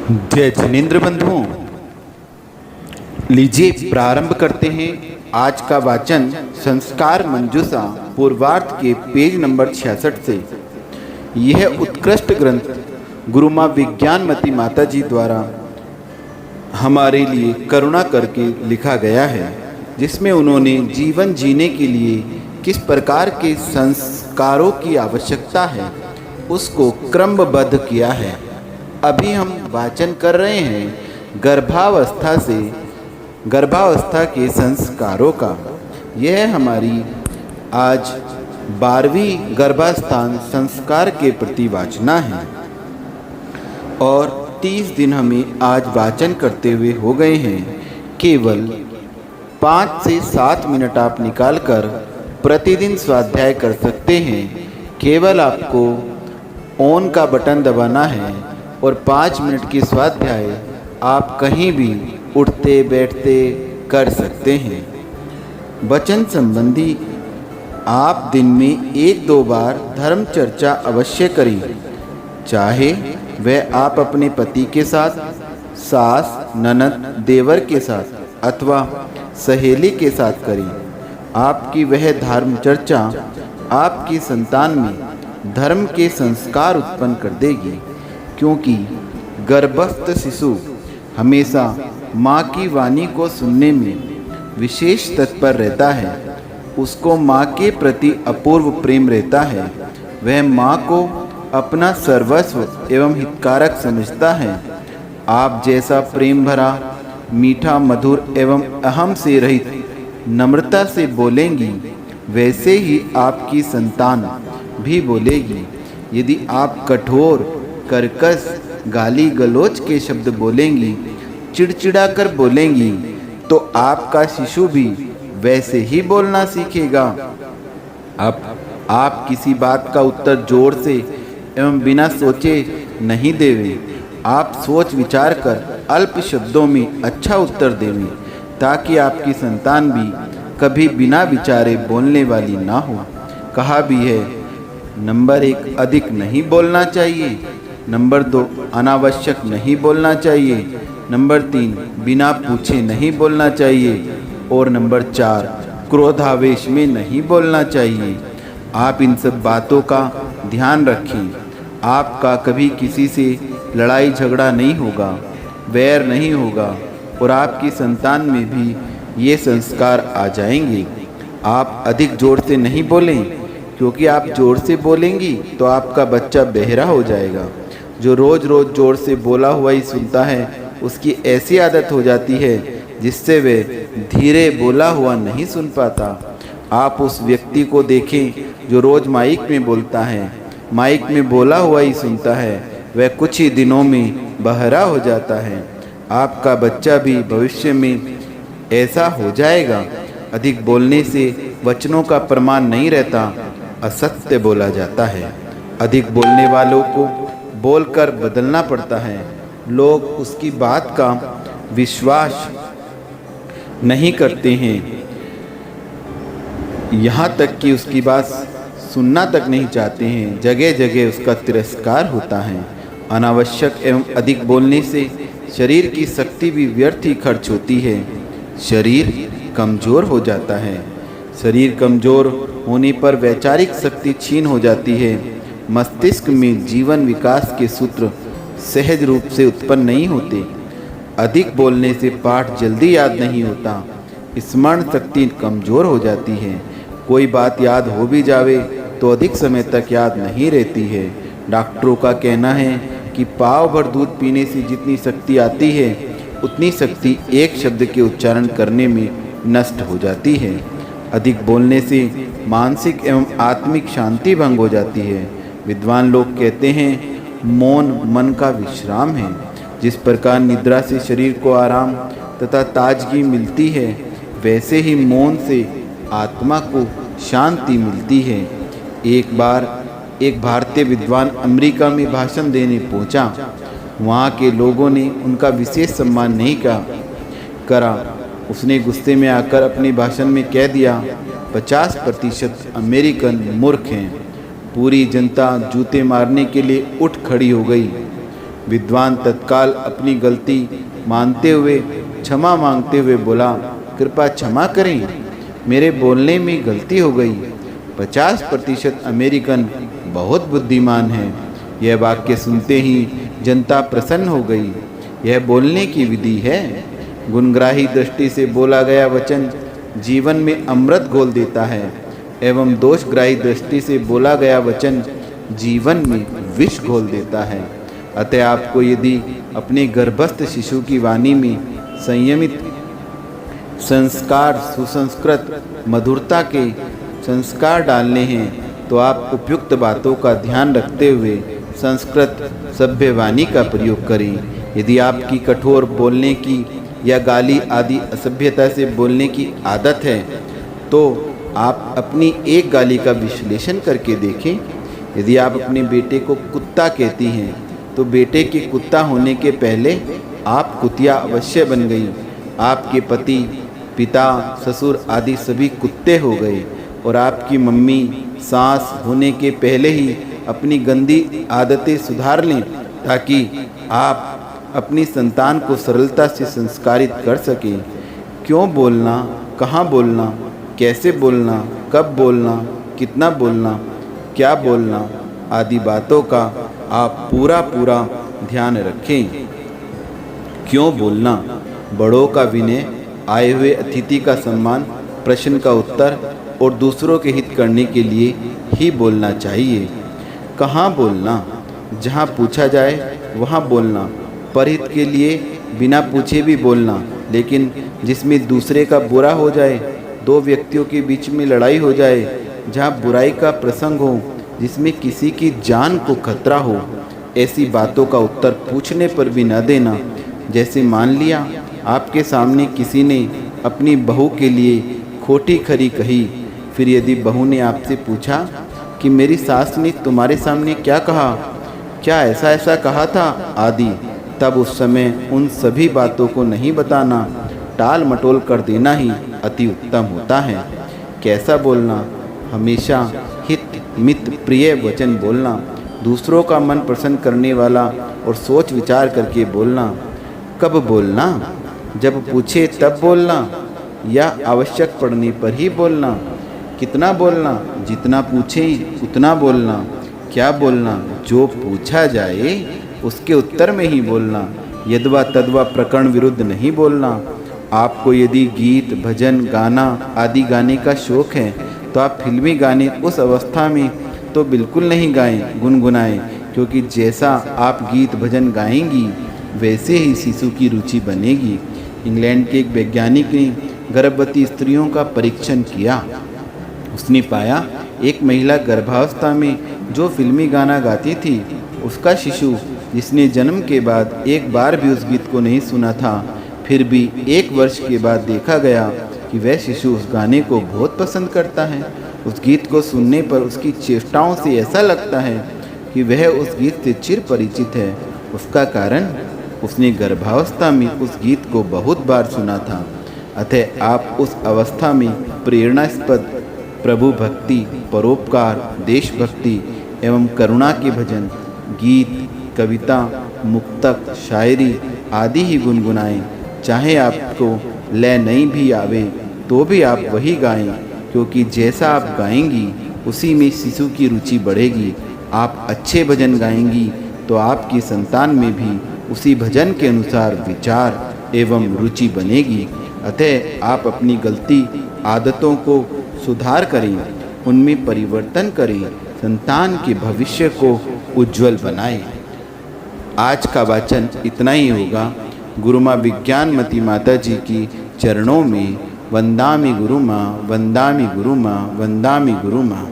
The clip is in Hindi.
जय जिनेन्द्र बंधुओं, लीजिए प्रारंभ करते हैं आज का वाचन संस्कार मंजूषा पूर्वार्ध के पेज नंबर 66 से। यह उत्कृष्ट ग्रंथ गुरु माँ विज्ञानमती माता जी द्वारा हमारे लिए करुणा करके लिखा गया है, जिसमें उन्होंने जीवन जीने के लिए किस प्रकार के संस्कारों की आवश्यकता है उसको क्रमबद्ध किया है। अभी हम वाचन कर रहे हैं गर्भावस्था के संस्कारों का। यह हमारी आज 12वीं गर्भास्थान संस्कार के प्रति वाचना है और 30 दिन हमें आज वाचन करते हुए हो गए हैं। केवल 5 से 7 मिनट आप निकालकर प्रतिदिन स्वाध्याय कर सकते हैं। केवल आपको ऑन का बटन दबाना है और 5 मिनट की स्वाध्याय आप कहीं भी उठते बैठते कर सकते हैं। वचन संबंधी आप दिन में 1-2 बार धर्म चर्चा अवश्य करें, चाहे वह आप अपने पति के साथ, सास, ननद, देवर के साथ अथवा सहेली के साथ करें। आपकी वह धर्म चर्चा आपकी संतान में धर्म के संस्कार उत्पन्न कर देगी, क्योंकि गर्भस्थ शिशु हमेशा माँ की वाणी को सुनने में विशेष तत्पर रहता है। उसको माँ के प्रति अपूर्व प्रेम रहता है। वह माँ को अपना सर्वस्व एवं हितकारक समझता है। आप जैसा प्रेम भरा, मीठा, मधुर एवं अहम से रहित नम्रता से बोलेंगी, वैसे ही आपकी संतान भी बोलेगी। यदि आप कठोर, कर्कश, गाली गलौज के शब्द बोलेंगी, चिड़चिड़ा कर बोलेंगी, तो आपका शिशु भी वैसे ही बोलना सीखेगा। अब आप किसी बात का उत्तर जोर से एवं बिना सोचे नहीं देवे। आप सोच विचार कर अल्प शब्दों में अच्छा उत्तर देवें, ताकि आपकी संतान भी कभी बिना विचारे बोलने वाली ना हो। कहा भी है, नंबर 1 अधिक नहीं बोलना चाहिए, नंबर 2 अनावश्यक नहीं बोलना चाहिए, नंबर 3 बिना पूछे नहीं बोलना चाहिए और नंबर 4 क्रोधावेश में नहीं बोलना चाहिए। आप इन सब बातों का ध्यान रखें। आपका कभी किसी से लड़ाई झगड़ा नहीं होगा, वैर नहीं होगा और आपकी संतान में भी ये संस्कार आ जाएंगे। आप अधिक जोर से नहीं बोलें, क्योंकि आप जोर से बोलेंगी तो आपका बच्चा बहरा हो जाएगा। जो रोज़ रोज़ जोर से बोला हुआ ही सुनता है, उसकी ऐसी आदत हो जाती है जिससे वह धीरे बोला हुआ नहीं सुन पाता। आप उस व्यक्ति को देखें जो रोज़ माइक में बोलता है, माइक में बोला हुआ ही सुनता है, वह कुछ ही दिनों में बहरा हो जाता है। आपका बच्चा भी भविष्य में ऐसा हो जाएगा। अधिक बोलने से वचनों का प्रमाण नहीं रहता, असत्य बोला जाता है। अधिक बोलने वालों को बोलकर बदलना पड़ता है। लोग उसकी बात का विश्वास नहीं करते हैं, यहाँ तक कि उसकी बात सुनना तक नहीं चाहते हैं। जगह जगह उसका तिरस्कार होता है। अनावश्यक एवं अधिक बोलने से शरीर की शक्ति भी व्यर्थ ही खर्च होती है। शरीर कमज़ोर हो जाता है। शरीर कमज़ोर होने पर वैचारिक शक्ति क्षीण हो जाती है। मस्तिष्क में जीवन विकास के सूत्र सहज रूप से उत्पन्न नहीं होते। अधिक बोलने से पाठ जल्दी याद नहीं होता। स्मरण शक्ति कमज़ोर हो जाती है। कोई बात याद हो भी जावे तो अधिक समय तक याद नहीं रहती है। डॉक्टरों का कहना है कि पाव भर दूध पीने से जितनी शक्ति आती है, उतनी शक्ति एक शब्द के उच्चारण करने में नष्ट हो जाती है। अधिक बोलने से मानसिक एवं आत्मिक शांति भंग हो जाती है। विद्वान लोग कहते हैं, मौन मन का विश्राम है। जिस प्रकार निद्रा से शरीर को आराम तथा ताजगी मिलती है, वैसे ही मौन से आत्मा को शांति मिलती है। एक बार एक भारतीय विद्वान अमेरिका में भाषण देने पहुंचा। वहाँ के लोगों ने उनका विशेष सम्मान नहीं करा। उसने गुस्से में आकर अपने भाषण में कह दिया, 50% अमेरिकन मूर्ख हैं। पूरी जनता जूते मारने के लिए उठ खड़ी हो गई। विद्वान तत्काल अपनी गलती मानते हुए क्षमा मांगते हुए बोला, कृपा क्षमा करें, मेरे बोलने में गलती हो गई। 50% अमेरिकन बहुत बुद्धिमान हैं। यह वाक्य सुनते ही जनता प्रसन्न हो गई। यह बोलने की विधि है। गुणग्राही दृष्टि से बोला गया वचन जीवन में अमृत घोल देता है एवं दोषग्राही दृष्टि से बोला गया वचन जीवन में विष घोल देता है। अतः आपको यदि अपने गर्भस्थ शिशु की वाणी में संयमित संस्कार, सुसंस्कृत मधुरता के संस्कार डालने हैं तो आप उपयुक्त बातों का ध्यान रखते हुए संस्कृत सभ्य वाणी का प्रयोग करें। यदि आपकी कठोर बोलने की या गाली आदि असभ्यता से बोलने की आदत है तो आप अपनी एक गाली का विश्लेषण करके देखें। यदि आप अपने बेटे को कुत्ता कहती हैं तो बेटे के कुत्ता होने के पहले आप कुतिया अवश्य बन गई। आपके पति, पिता, ससुर आदि सभी कुत्ते हो गए और आपकी मम्मी, सास होने के पहले ही अपनी गंदी आदतें सुधार लें ताकि आप अपनी संतान को सरलता से संस्कारित कर सकें। क्यों बोलना, कहाँ बोलना, कैसे बोलना, कब बोलना, कितना बोलना, क्या बोलना आदि बातों का आप पूरा ध्यान रखें। क्यों बोलना, बड़ों का विनय, आए हुए अतिथि का सम्मान, प्रश्न का उत्तर और दूसरों के हित करने के लिए ही बोलना चाहिए। कहाँ बोलना, जहाँ पूछा जाए वहाँ बोलना, परहित के लिए बिना पूछे भी बोलना, लेकिन जिसमें दूसरे का बुरा हो जाए, दो व्यक्तियों के बीच में लड़ाई हो जाए, जहाँ बुराई का प्रसंग हो, जिसमें किसी की जान को खतरा हो, ऐसी बातों का उत्तर पूछने पर भी न देना। जैसे मान लिया आपके सामने किसी ने अपनी बहू के लिए खोटी खरी कही, फिर यदि बहू ने आपसे पूछा कि मेरी सास ने तुम्हारे सामने क्या कहा, क्या ऐसा ऐसा कहा था आदि, तब उस समय उन सभी बातों को नहीं बताना, टाल मटोल कर देना ही अति उत्तम होता है। कैसा बोलना, हमेशा हित मित प्रिय वचन बोलना, दूसरों का मन प्रसन्न करने वाला और सोच विचार करके बोलना। कब बोलना, जब पूछे तब बोलना या आवश्यक पड़ने पर ही बोलना। कितना बोलना, जितना पूछे उतना बोलना। क्या बोलना, जो पूछा जाए उसके उत्तर में ही बोलना। यद्वा तद्वा प्रकरण विरुद्ध नहीं बोलना। आपको यदि गीत, भजन, गाना आदि गाने का शौक है तो आप फिल्मी गाने उस अवस्था में तो बिल्कुल नहीं गाएं, गुनगुनाएं, क्योंकि जैसा आप गीत भजन गाएंगी वैसे ही शिशु की रुचि बनेगी। इंग्लैंड के एक वैज्ञानिक ने गर्भवती स्त्रियों का परीक्षण किया। उसने पाया एक महिला गर्भावस्था में जो फिल्मी गाना गाती थी, उसका शिशु जिसने जन्म के बाद एक बार भी उस गीत को नहीं सुना था, फिर भी 1 वर्ष के बाद देखा गया कि वह शिशु उस गाने को बहुत पसंद करता है। उस गीत को सुनने पर उसकी चेष्टाओं से ऐसा लगता है कि वह उस गीत से चिर परिचित है। उसका कारण उसने गर्भावस्था में उस गीत को बहुत बार सुना था। अतः आप उस अवस्था में प्रेरणास्पद प्रभु भक्ति, परोपकार, देशभक्ति एवं करुणा के भजन, गीत, कविता, मुक्तक, शायरी आदि ही गुनगुनाएं। चाहे आपको लय नहीं भी आवे तो भी आप वही गाएं, क्योंकि जैसा आप गाएंगी उसी में शिशु की रुचि बढ़ेगी। आप अच्छे भजन गाएंगी तो आपकी संतान में भी उसी भजन के अनुसार विचार एवं रुचि बनेगी। अतः आप अपनी गलती आदतों को सुधार करें, उनमें परिवर्तन करें, संतान के भविष्य को उज्जवल बनाएं। आज का वाचन इतना ही होगा। गुरुमाँ विज्ञानमती माता जी की चरणों में वंदामि गुरुमाँ, वंदामि गुरुमाँ, वंदामि गुरुमाँ।